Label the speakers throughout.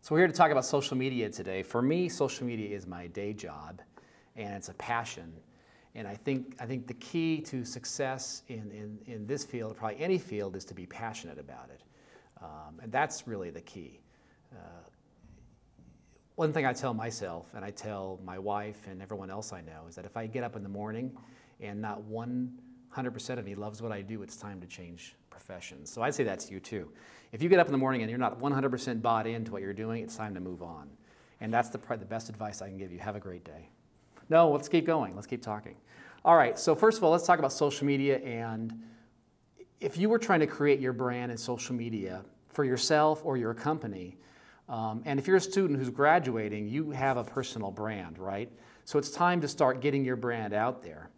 Speaker 1: So we're here to talk about social media today. For me, social media is my day job, and it's a passion. And I think the key to success in this field, probably any field, is to be passionate about it. And that's really the key. One thing I tell myself, and I tell my wife and everyone else I know, is that if I get up in the morning and not 100% of me loves what I do, it's time to change professions. So I'd say that's you too. If you get up in the morning and you're not 100% bought into what you're doing, it's time to move on. And that's the best advice I can give you. Have a great day. No, let's keep going. Let's keep talking. All right, so first of all, let's talk about social media. And if you were trying to create your brand in social media for yourself or your company, and if you're a student who's graduating, you have a personal brand, right? So it's time to start getting your brand out there.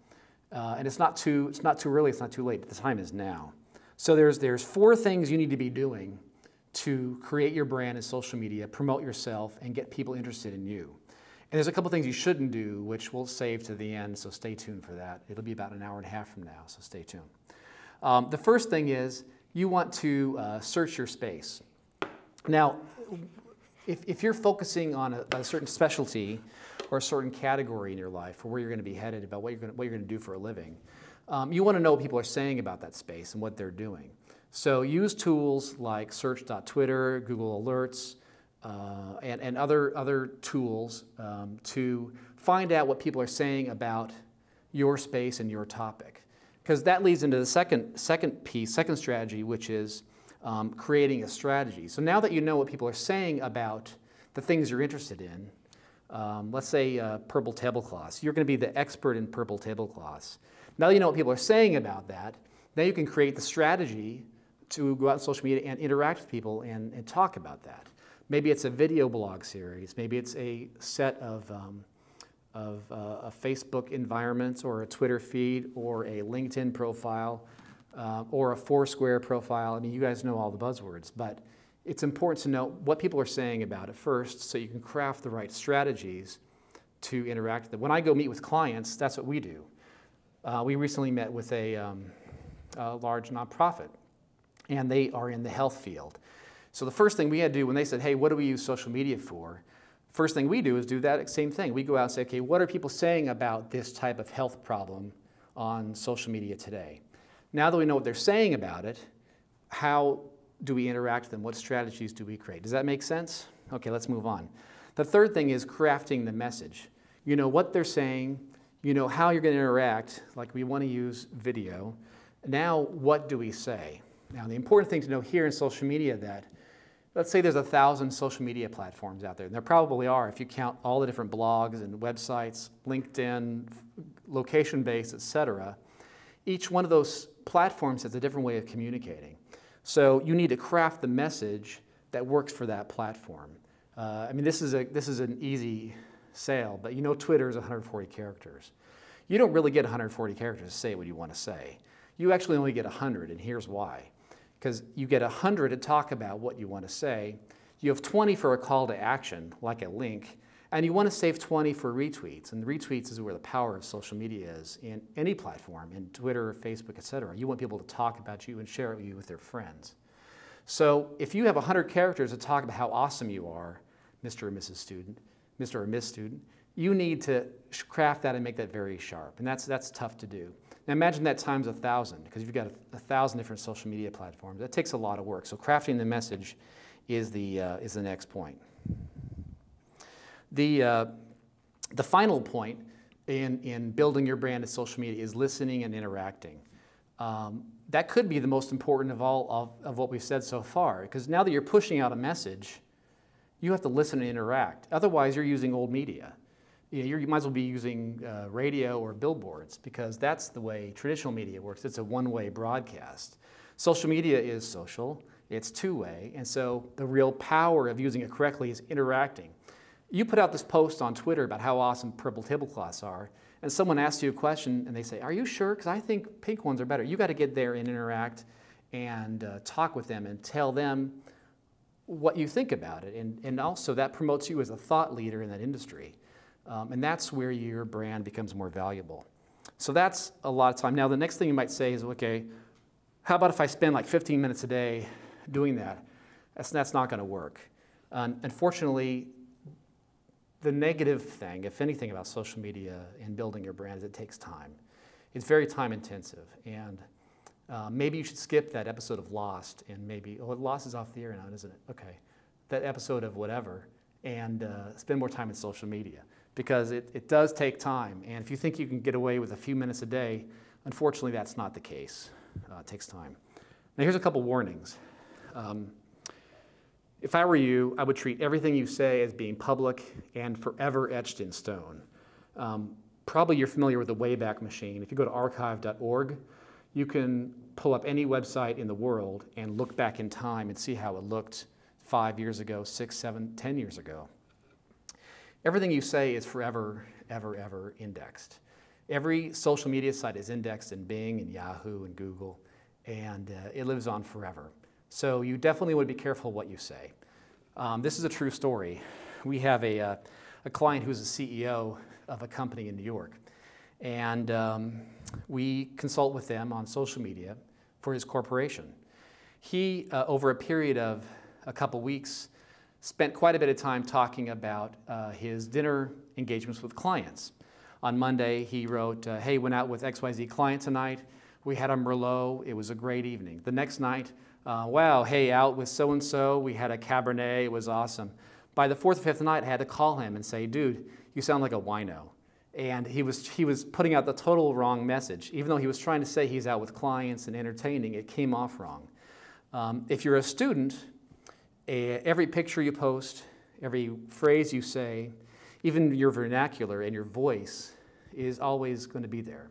Speaker 1: And it's not too early, it's not too late. The time is now. So there's 4 things you need to be doing to create your brand in social media, promote yourself, and get people interested in you. And there's a couple things you shouldn't do, which we'll save to the end, so stay tuned for that. It'll be about an hour and a half from now, so stay tuned. The first thing is you want to search your space. Now, if you're focusing on a certain specialty or a certain category in your life, or where you're going to be headed, about what you're going to do for a living, you want to know what people are saying about that space and what they're doing. So use tools like search.twitter, Google Alerts, and other tools to find out what people are saying about your space and your topic. Because that leads into the second strategy, which is creating a strategy. So now that you know what people are saying about the things you're interested in, let's say purple tablecloths. You're going to be the expert in purple tablecloths. Now that you know what people are saying about that, now you can create the strategy to go out on social media and interact with people and talk about that. Maybe it's a video blog series. Maybe it's a set of a Facebook environments or a Twitter feed or a LinkedIn profile or a Foursquare profile. I mean, you guys know all the buzzwords, but it's important to know what people are saying about it first so you can craft the right strategies to interact with them. When I go meet with clients, that's what we do. We recently met with a large nonprofit, and they are in the health field. So the first thing we had to do when they said, hey, what do we use social media for? First thing we do is do that same thing. We go out and say, okay, what are people saying about this type of health problem on social media today? Now that we know what they're saying about it, how do we interact with them? What strategies do we create? Does that make sense? Okay, let's move on. The third thing is crafting the message. You know what they're saying, you know how you're going to interact, like we want to use video. Now, what do we say? Now, the important thing to know here in social media that, let's say there's 1,000 social media platforms out there, and there probably are if you count all the different blogs and websites, LinkedIn, location-based, etc. Each one of those platforms has a different way of communicating. So you need to craft the message that works for that platform. I mean, this is an easy sale, but you know Twitter is 140 characters. You don't really get 140 characters to say what you want to say. You actually only get 100, and here's why. Because you get 100 to talk about what you want to say. You have 20 for a call to action, like a link, and you want to save 20 for retweets. And retweets is where the power of social media is in any platform, in Twitter, Facebook, etc. You want people to talk about you and share it with you with their friends. So if you have 100 characters to talk about how awesome you are, Mr. or Mrs. Student, Mr. or Miss Student, you need to craft that and make that very sharp. And that's tough to do. Now imagine that times 1,000, because you've got 1,000 different social media platforms. That takes a lot of work. So crafting the message is the next point. The final point in building your brand in social media is listening and interacting. That could be the most important of all of what we've said so far, because now that you're pushing out a message, you have to listen and interact. Otherwise, you're using old media. You might as well be using radio or billboards, because that's the way traditional media works. It's a one-way broadcast. Social media is social. It's two-way. And so the real power of using it correctly is interacting. You put out this post on Twitter about how awesome purple tablecloths are, and someone asks you a question, and they say, are you sure? Because I think pink ones are better. You got to get there and interact and talk with them and tell them what you think about it. And also that promotes you as a thought leader in that industry. And that's where your brand becomes more valuable. So that's a lot of time. Now, the next thing you might say is, okay, how about if I spend like 15 minutes a day doing that? That's not going to work. Unfortunately, the negative thing, if anything, about social media and building your brand is it takes time. It's very time intensive, and maybe you should skip that episode of Lost, and maybe, oh, Lost is off the air now, isn't it? Okay. That episode of whatever, and spend more time in social media, because it does take time, and if you think you can get away with a few minutes a day, unfortunately that's not the case. It takes time. Now here's a couple warnings. If I were you, I would treat everything you say as being public and forever etched in stone. Probably you're familiar with the Wayback Machine. If you go to archive.org, you can pull up any website in the world and look back in time and see how it looked 5 years ago, 6, 7, 10 years ago. Everything you say is forever, ever indexed. Every social media site is indexed in Bing and Yahoo and Google, and it lives on forever. So you definitely would be careful what you say. This is a true story. We have a client who's a CEO of a company in New York, and we consult with them on social media for his corporation. He, over a period of a couple weeks, spent quite a bit of time talking about his dinner engagements with clients. On Monday, he wrote, hey, went out with XYZ client tonight. We had a Merlot. It was a great evening. The next night, wow, hey, out with so-and-so. We had a Cabernet. It was awesome. By the fourth or fifth night, I had to call him and say, dude, you sound like a wino. And he was putting out the total wrong message. Even though he was trying to say he's out with clients and entertaining, it came off wrong. If you're a student, every picture you post, every phrase you say, even your vernacular and your voice is always going to be there.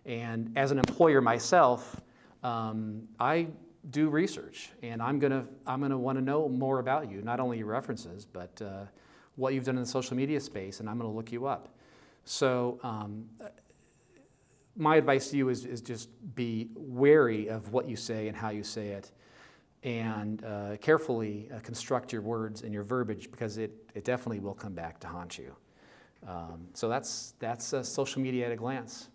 Speaker 1: And as an employer myself, I do research, and I'm gonna want to know more about you, not only your references, but what you've done in the social media space, and I'm going to look you up. So my advice to you is just be wary of what you say and how you say it, and carefully construct your words and your verbiage, because it definitely will come back to haunt you. So that's social media at a glance.